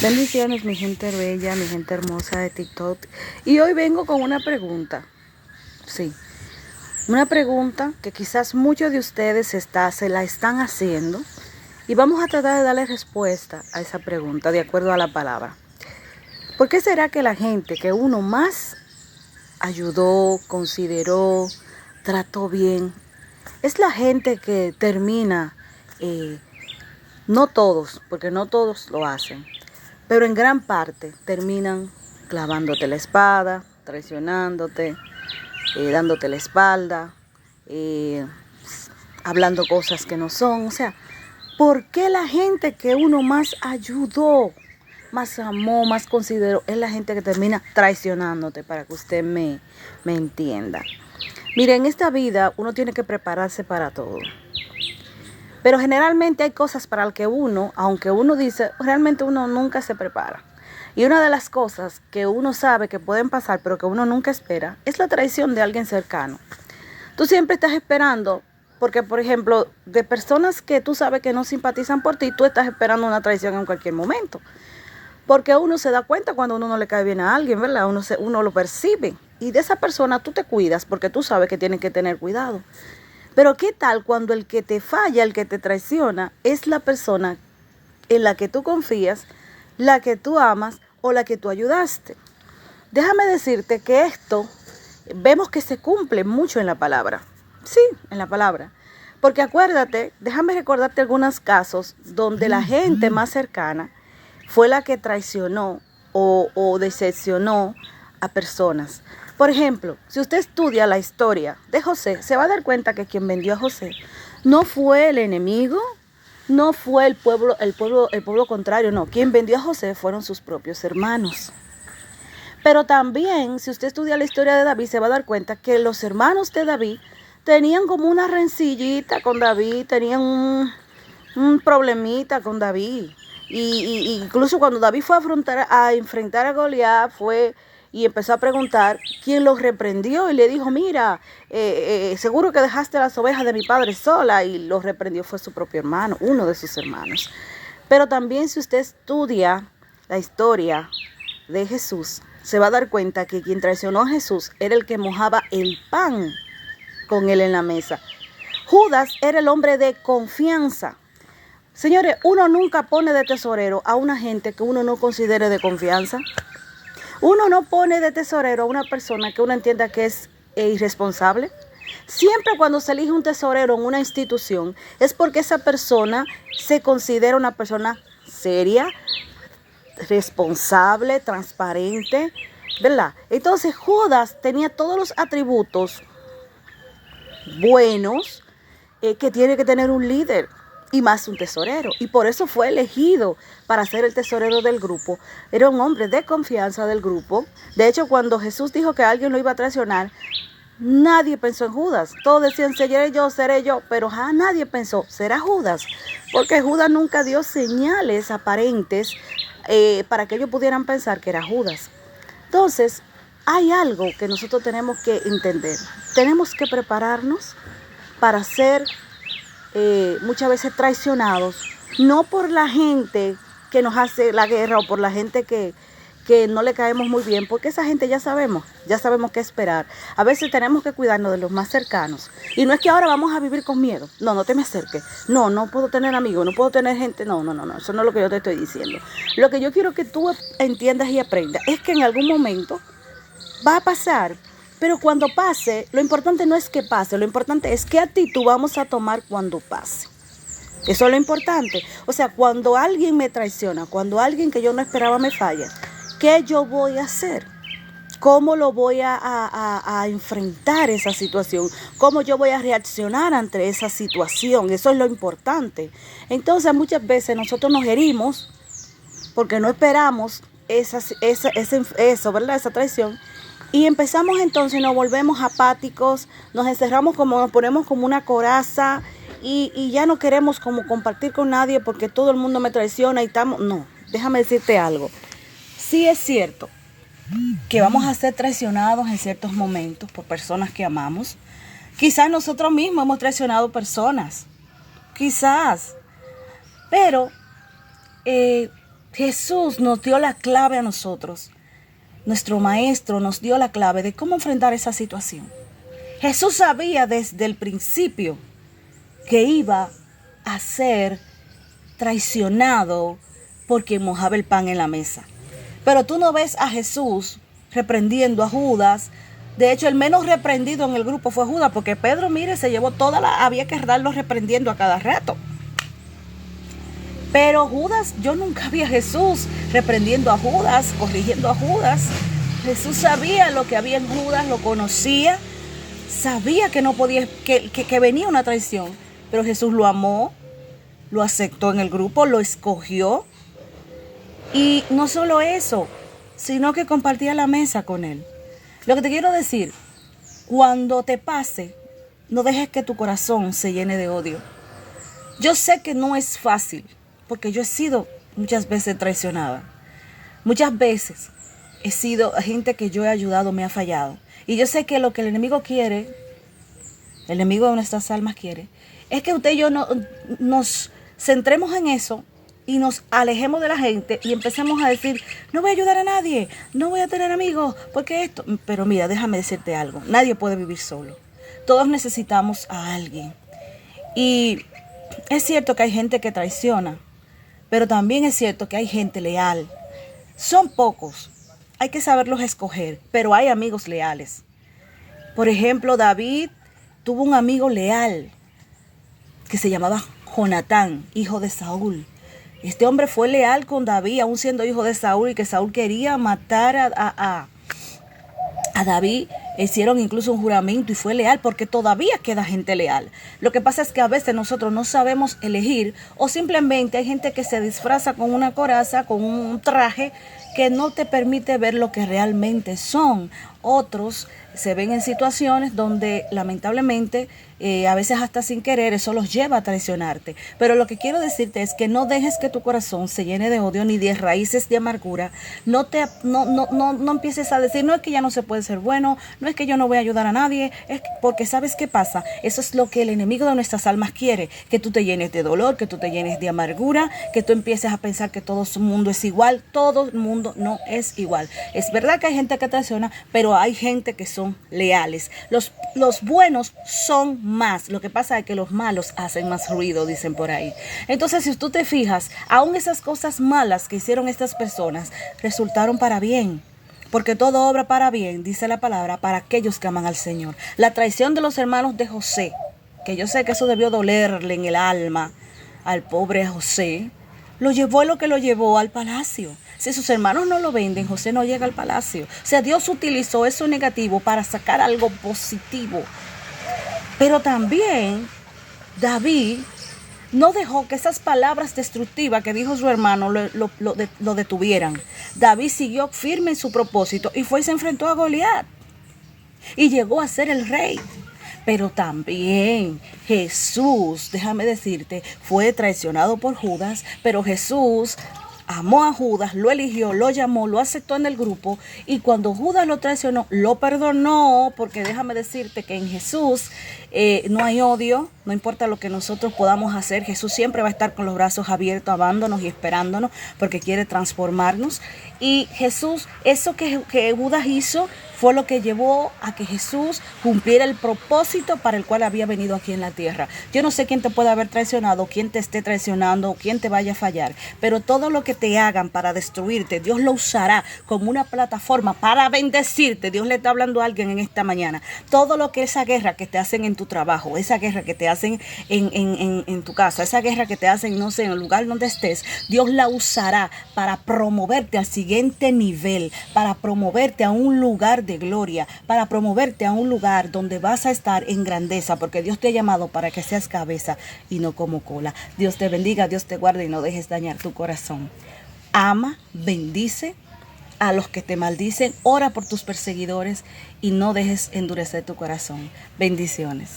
Bendiciones, mi gente bella, mi gente hermosa de TikTok. Y hoy vengo con una pregunta. Sí, una pregunta que quizás muchos de ustedes se la están haciendo. Y vamos a tratar de darle respuesta a esa pregunta de acuerdo a la palabra. ¿Por qué será que la gente que uno más ayudó, consideró, trató bien, es la gente que termina, no todos, porque no todos lo hacen, pero en gran parte terminan clavándote la espada, traicionándote, dándote la espalda, eh, hablando cosas que no son? O sea, ¿por qué la gente que uno más ayudó, más amó, más consideró, es la gente que termina traicionándote? Para que usted me entienda. Mire, en esta vida uno tiene que prepararse para todo. Pero generalmente hay cosas para las que uno, aunque uno dice, realmente uno nunca se prepara. Y una de las cosas que uno sabe que pueden pasar, pero que uno nunca espera, es la traición de alguien cercano. Tú siempre estás esperando, porque por ejemplo, de personas que tú sabes que no simpatizan por ti, tú estás esperando una traición en cualquier momento. Porque uno se da cuenta cuando uno no le cae bien a alguien, ¿verdad? Uno lo percibe. Y de esa persona tú te cuidas porque tú sabes que tienes que tener cuidado. Pero ¿qué tal cuando el que te falla, el que te traiciona, es la persona en la que tú confías, la que tú amas o la que tú ayudaste? Déjame decirte que esto vemos que se cumple mucho en la palabra. Sí, en la palabra. Porque acuérdate, déjame recordarte algunos casos donde la gente más cercana fue la que traicionó o decepcionó a personas. Por ejemplo, si usted estudia la historia de José, se va a dar cuenta que quien vendió a José no fue el enemigo, no fue el pueblo contrario, no. Quien vendió a José fueron sus propios hermanos. Pero también, si usted estudia la historia de David, se va a dar cuenta que los hermanos de David tenían como una rencillita con David, tenían un problemita con David. Y incluso cuando David fue a enfrentar a Goliat, y empezó a preguntar, ¿quién los reprendió? Y le dijo, mira, seguro que dejaste las ovejas de mi padre sola. Y los reprendió fue su propio hermano, uno de sus hermanos. Pero también si usted estudia la historia de Jesús, se va a dar cuenta que quien traicionó a Jesús era el que mojaba el pan con él en la mesa. Judas era el hombre de confianza. Señores, uno nunca pone de tesorero a una gente que uno no considere de confianza. Uno no pone de tesorero a una persona que uno entienda que es irresponsable. Siempre cuando se elige un tesorero en una institución es porque esa persona se considera una persona seria, responsable, transparente, ¿verdad? Entonces Judas tenía todos los atributos buenos que tiene que tener un líder y más un tesorero. Y por eso fue elegido para ser el tesorero del grupo. Era un hombre de confianza del grupo. De hecho, cuando Jesús dijo que alguien lo iba a traicionar, nadie pensó en Judas. Todos decían, seré yo, pero nadie pensó, será Judas. Porque Judas nunca dio señales aparentes para que ellos pudieran pensar que era Judas. Entonces, hay algo que nosotros tenemos que entender. Tenemos que prepararnos para ser muchas veces traicionados, no por la gente que nos hace la guerra o por la gente que no le caemos muy bien, porque esa gente ya sabemos qué esperar. A veces tenemos que cuidarnos de los más cercanos. Y no es que ahora vamos a vivir con miedo. No te me acerques. No puedo tener amigos, no puedo tener gente. No. Eso no es lo que yo te estoy diciendo. Lo que yo quiero que tú entiendas y aprendas es que en algún momento va a pasar. Pero cuando pase, lo importante no es que pase, lo importante es qué actitud vamos a tomar cuando pase. Eso es lo importante. O sea, cuando alguien me traiciona, cuando alguien que yo no esperaba me falla, ¿qué yo voy a hacer? ¿Cómo lo voy a enfrentar esa situación? ¿Cómo yo voy a reaccionar ante esa situación? Eso es lo importante. Entonces, muchas veces nosotros nos herimos porque no esperamos eso, ¿verdad? Esa traición. Y empezamos entonces, nos volvemos apáticos, nos encerramos nos ponemos como una coraza y ya no queremos como compartir con nadie porque todo el mundo me traiciona y estamos... No, déjame decirte algo. Sí es cierto que vamos a ser traicionados en ciertos momentos por personas que amamos. Quizás nosotros mismos hemos traicionado personas, quizás, pero Jesús nos dio la clave a nosotros. Nuestro maestro nos dio la clave de cómo enfrentar esa situación. Jesús sabía desde el principio que iba a ser traicionado por quien mojaba el pan en la mesa. Pero tú no ves a Jesús reprendiendo a Judas. De hecho, el menos reprendido en el grupo fue Judas, porque Pedro, mire, se llevó había que darlo reprendiendo a cada rato. Pero Judas, yo nunca vi a Jesús reprendiendo a Judas, corrigiendo a Judas. Jesús sabía lo que había en Judas, lo conocía, sabía que no podía, que venía una traición, pero Jesús lo amó, lo aceptó en el grupo, lo escogió. Y no solo eso, sino que compartía la mesa con él. Lo que te quiero decir, cuando te pase, no dejes que tu corazón se llene de odio. Yo sé que no es fácil, porque yo he sido muchas veces traicionada. Muchas veces he sido gente que yo he ayudado, me ha fallado. Y yo sé que lo que el enemigo quiere, el enemigo de nuestras almas quiere, es que usted y yo nos centremos en eso y nos alejemos de la gente y empecemos a decir, no voy a ayudar a nadie, no voy a tener amigos, porque esto. Pero mira, déjame decirte algo, nadie puede vivir solo. Todos necesitamos a alguien. Y es cierto que hay gente que traiciona, pero también es cierto que hay gente leal. Son pocos, hay que saberlos escoger, pero hay amigos leales. Por ejemplo, David tuvo un amigo leal que se llamaba Jonatán, hijo de Saúl. Este hombre fue leal con David, aún siendo hijo de Saúl, y que Saúl quería matar a David. Hicieron incluso un juramento y fue leal, porque todavía queda gente leal. Lo que pasa es que a veces nosotros no sabemos elegir, o simplemente hay gente que se disfraza con una coraza, con un traje que no te permite ver lo que realmente son. Otros se ven en situaciones donde lamentablemente a veces hasta sin querer eso los lleva a traicionarte. Pero lo que quiero decirte es que no dejes que tu corazón se llene de odio ni de raíces de amargura. No empieces a decir, no es que ya no se puede ser bueno, no es que yo no voy a ayudar a nadie, es porque ¿sabes qué pasa? Eso es lo que el enemigo de nuestras almas quiere, que tú te llenes de dolor, que tú te llenes de amargura, que tú empieces a pensar que todo el mundo es igual. Todo el mundo no es igual. Es verdad que hay gente que traiciona, pero hay gente que son leales. Los buenos son más. Lo que pasa es que los malos hacen más ruido, dicen por ahí. Entonces, si tú te fijas, aún esas cosas malas que hicieron estas personas resultaron para bien. Porque todo obra para bien, dice la palabra, para aquellos que aman al Señor. La traición de los hermanos de José, que yo sé que eso debió dolerle en el alma al pobre José, lo llevó al palacio. Si sus hermanos no lo venden, José no llega al palacio. O sea, Dios utilizó eso negativo para sacar algo positivo. Pero también David no dejó que esas palabras destructivas que dijo su hermano lo detuvieran. David siguió firme en su propósito y fue y se enfrentó a Goliat. Y llegó a ser el rey. Pero también Jesús, déjame decirte, fue traicionado por Judas, pero Jesús amó a Judas, lo eligió, lo llamó, lo aceptó en el grupo, y cuando Judas lo traicionó, lo perdonó, porque déjame decirte que en Jesús no hay odio, no importa lo que nosotros podamos hacer, Jesús siempre va a estar con los brazos abiertos, amándonos y esperándonos, porque quiere transformarnos. Y Jesús, eso que Judas hizo, fue lo que llevó a que Jesús cumpliera el propósito para el cual había venido aquí en la tierra. Yo no sé quién te puede haber traicionado, quién te esté traicionando, quién te vaya a fallar, pero todo lo que te hagan para destruirte, Dios lo usará como una plataforma para bendecirte. Dios le está hablando a alguien en esta mañana. Todo lo que esa guerra que te hacen en tu trabajo, esa guerra que te hacen en tu casa, esa guerra que te hacen, no sé, en el lugar donde estés, Dios la usará para promoverte al siguiente nivel, para promoverte a un lugar de gloria, para promoverte a un lugar donde vas a estar en grandeza, porque Dios te ha llamado para que seas cabeza y no como cola. Dios te bendiga, Dios te guarde y no dejes dañar tu corazón. Ama, bendice a los que te maldicen, ora por tus perseguidores y no dejes endurecer tu corazón. Bendiciones.